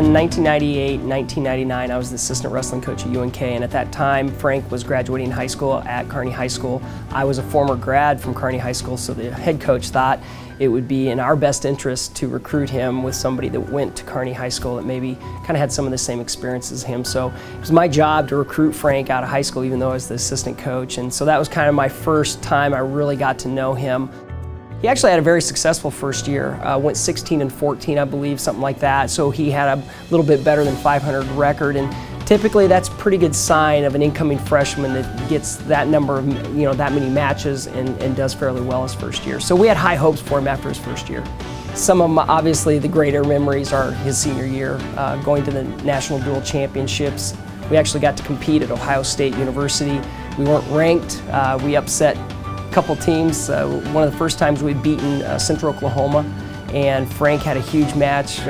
In 1998, 1999, I was the assistant wrestling coach at UNK, and at that time, Frank was graduating high school at Kearney High School. I was a former grad from Kearney High School, so the head coach thought it would be in our best interest to recruit him with somebody that went to Kearney High School that maybe kind of had some of the same experiences as him. So it was my job to recruit Frank out of high school, even though I was the assistant coach, and so that was kind of my first time I really got to know him. He actually had a very successful first year, went 16-14, I believe, something like that. So he had a little bit better than 500 record, and typically that's a pretty good sign of an incoming freshman that gets that number of, that many matches and does fairly well his first year. So we had high hopes for him after his first year. Some of them, obviously, the greater memories are his senior year, going to the National Dual Championships. We actually got to compete at Ohio State University. We weren't ranked. We upset couple teams. One of the first times we'd beaten Central Oklahoma, and Frank had a huge match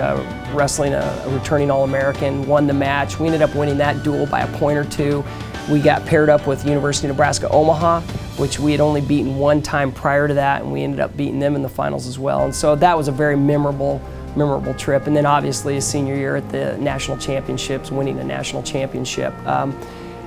wrestling a returning All-American, won the match. We ended up winning that duel by a point or two. We got paired up with University of Nebraska Omaha, which we had only beaten one time prior to that, and we ended up beating them in the finals as well. And so that was a very memorable trip. And then obviously his senior year at the national championships, winning a national championship.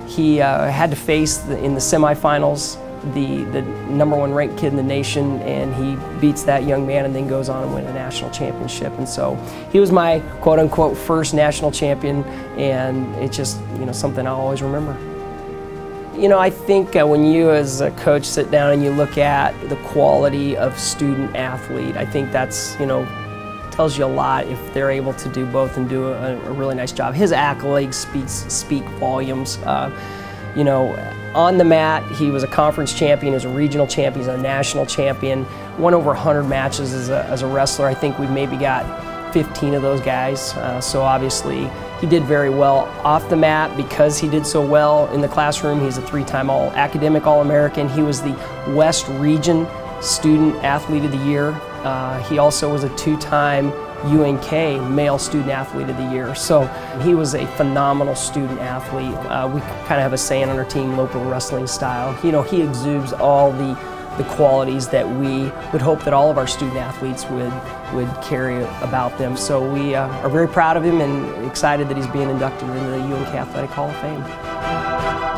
He had to face in the semifinals the #1 ranked kid in the nation, and he beats that young man and then goes on and win a national championship. And so he was my quote-unquote first national champion, and it's just something I'll always remember. I think when you as a coach sit down and you look at the quality of student athlete, I think that's tells you a lot if they're able to do both and do a really nice job. His accolades speak volumes. On the mat, he was a conference champion, he was a regional champion, he was a national champion, won over 100 matches as a wrestler. I think we maybe got 15 of those guys, so obviously he did very well off the mat because he did so well in the classroom. He's a 3-time academic All-American. He was the West Region Student Athlete of the Year. He also was a 2-time UNK Male Student Athlete of the Year. So he was a phenomenal student athlete. We kind of have a saying on our team, Loper wrestling style. He exudes all the qualities that we would hope that all of our student athletes would carry about them. So we are very proud of him and excited that he's being inducted into the UNK Athletic Hall of Fame.